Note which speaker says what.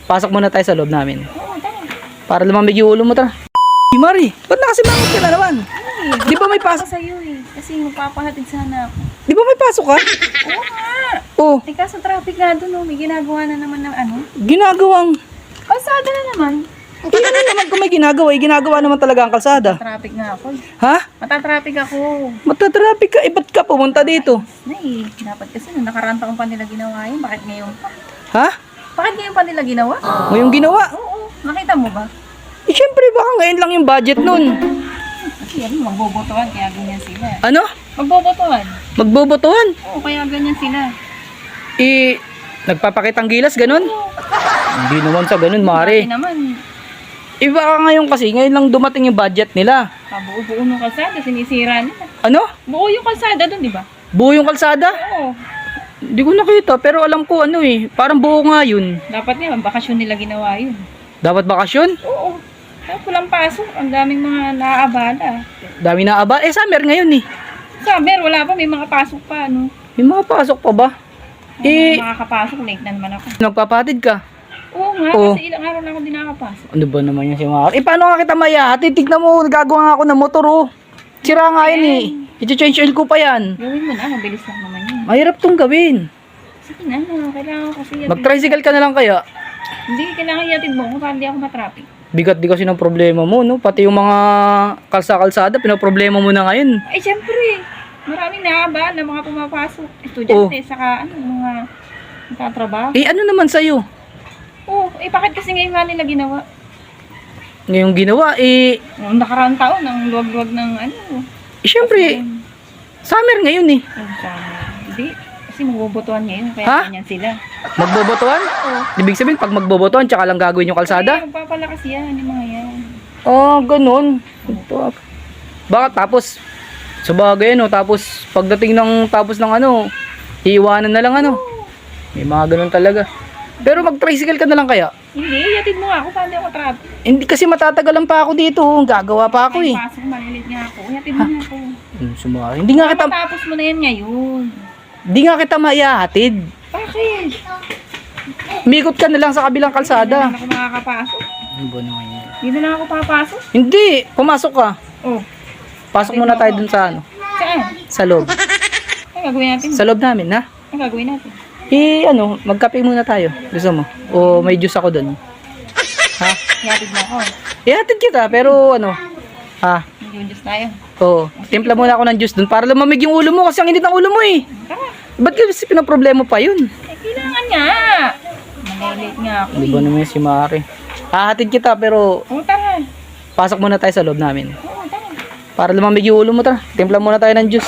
Speaker 1: Pasok muna tayo sa loob namin.
Speaker 2: Oo, tara.
Speaker 1: Para lumamig yung ulo mo, tara. Mari, ba't nakasimangot ka na naman? Di ba may pasok?
Speaker 2: Ako sa'yo eh. Kasi magpapahatid sana ako.
Speaker 1: Di ba may pasok ka?
Speaker 2: Oo nga.
Speaker 1: Oh,
Speaker 2: Eh kaso traffic nga doon oh. May ginagawa na naman ng ano.
Speaker 1: ginagawang...
Speaker 2: Kalsada na naman.
Speaker 1: Ano naman kung may ginagawa, ginagawa naman talaga ang kalsada.
Speaker 2: Traffic nga ako.
Speaker 1: Ha?
Speaker 2: Matatraffic ako.
Speaker 1: Matatraffic ka, ba't ka pumunta dito?
Speaker 2: Na eh. Dapat kasi nung nakaraan taon pa nila ginawa yun. Bakit ngayon pa?
Speaker 1: Ha?
Speaker 2: Bakit ngayon pa nila ginawa?
Speaker 1: Ngayong ginawa?
Speaker 2: Oo. Nakita mo ba?
Speaker 1: Eh, syempre, baka ngayon lang yung budget nun.
Speaker 2: Kasi ano, magbobotohan kaya ganyan sila.
Speaker 1: Ano?
Speaker 2: Magbobotohan.
Speaker 1: Magbobotohan?
Speaker 2: Oo, kaya ganyan sila.
Speaker 1: Eh, nagpapakitang gilas, ganun? Hindi naman sa ganun,
Speaker 2: Bakit
Speaker 1: Mari.
Speaker 2: naman,
Speaker 1: Eh, baka ngayon kasi, ngayon lang dumating yung budget nila.
Speaker 2: kabuo-buo ng kalsada, sinisira nila.
Speaker 1: Ano?
Speaker 2: Buo yung kalsada doon, di ba?
Speaker 1: Buo yung kalsada?
Speaker 2: Oo.
Speaker 1: Hindi ko nakita, pero alam ko ano eh, parang buo nga yun.
Speaker 2: Dapat nga, bakasyon nila ginawa yun.
Speaker 1: Dapat bakasyon?
Speaker 2: Oo. Tapos walang pasok, ang daming mga naaabala.
Speaker 1: Dami na aba. Eh, summer ngayon eh.
Speaker 2: Summer, wala pa, may mga pasok pa, ano.
Speaker 1: May mga pasok pa ba? Eh,
Speaker 2: Makakapasok, late na naman ako.
Speaker 1: nagpapatid ka.
Speaker 2: Oo nga,
Speaker 1: Oo.
Speaker 2: kasi ilang araw na ako din nakakapasok.
Speaker 1: Ano ba naman yan si Mari? Eh, paano nga kita mayati? Tignan mo, nagagawa nga ako ng motor oh. Sira nga yan eh. I-change oil ko pa yan.
Speaker 2: Gawin mo na, mabilis lang naman yun.
Speaker 1: Mahirap tong gawin.
Speaker 2: Sige na, kailangan ko kasi yatid.
Speaker 1: Mag-tricycle ka na lang kaya.
Speaker 2: Hindi, kailangan yatid mo kung hindi ako matraffic.
Speaker 1: Bigat di kasi ng problema mo, no? Pati yung mga kalsa-kalsada, pinoproblema mo na ngayon.
Speaker 2: Ay, syempre, maraming naaabala na mga pumapasok. Estudyante, saka ano, mga nagtatrabaho.
Speaker 1: Eh, ano naman sa'yo?
Speaker 2: Oo, bakit kasi ngayon nga nila ginawa?
Speaker 1: Ngayong ginawa, eh,
Speaker 2: Noong nakaraang taon, ang luwag-luwag ng ano.
Speaker 1: syempre, summer ngayon eh.
Speaker 2: Oh, sana. Hindi, kasi magbobotohan ngayon, kaya
Speaker 1: Ha?
Speaker 2: ganyan sila.
Speaker 1: Magbobotohan?
Speaker 2: Oo.
Speaker 1: Ibig sabihin, pag magbobotohan, tsaka lang gagawin yung kalsada?
Speaker 2: Kaya magpapalakas yan, yung mga yan.
Speaker 1: Oh, ganun. Ito. Bakit tapos, sabagay ano, tapos pagdating ng tapos ng ano, iiwanan na lang ano. May mga ganun talaga. Pero mag-tricycle ka na lang kaya?
Speaker 2: Hindi, yatid mo nga ako, paano ako traffic?
Speaker 1: Hindi kasi matatagalan pa ako dito, gagawa pa ako
Speaker 2: Ay,
Speaker 1: eh.
Speaker 2: pasok, malilit nga ako. Yatid mo nga ako.
Speaker 1: Sumari. Hindi nga kita,
Speaker 2: Matapos mo na yan ngayon.
Speaker 1: hindi nga kita maihatid.
Speaker 2: Bakit?
Speaker 1: Mikot ka na lang sa kabilang
Speaker 2: Hindi
Speaker 1: kalsada.
Speaker 2: na ako makakapasok.
Speaker 1: Ano ba naman yan?
Speaker 2: Hindi na lang ako papasok.
Speaker 1: Hindi, pumasok ka.
Speaker 2: Oh,
Speaker 1: Pasok muna tayo dun sa ano,
Speaker 2: saan?
Speaker 1: sa loob.
Speaker 2: Ang gagawin natin?
Speaker 1: Sa loob namin, ha?
Speaker 2: Ang gagawin natin?
Speaker 1: Eh, ano, magkape muna tayo. Gusto mo? O may juice ako dun. Ha?
Speaker 2: Yatid mo ako.
Speaker 1: Ihatid kita, pero ano, ha?
Speaker 2: Mag-juice tayo.
Speaker 1: Oo. Timpla muna ako ng juice dun para lumamig yung ulo mo kasi ang init ng ulo mo eh.
Speaker 2: Tara.
Speaker 1: Ba't kasi pinaproblema pa yun?
Speaker 2: Eh, kailangan nga. Malilate nga ako.
Speaker 1: Di ba naman si Mari? Hahatid kita pero
Speaker 2: Oo, tara.
Speaker 1: pasok muna tayo sa loob namin.
Speaker 2: Oo, tara.
Speaker 1: Para lumamig yung ulo mo, tara. Timpla muna tayo ng juice.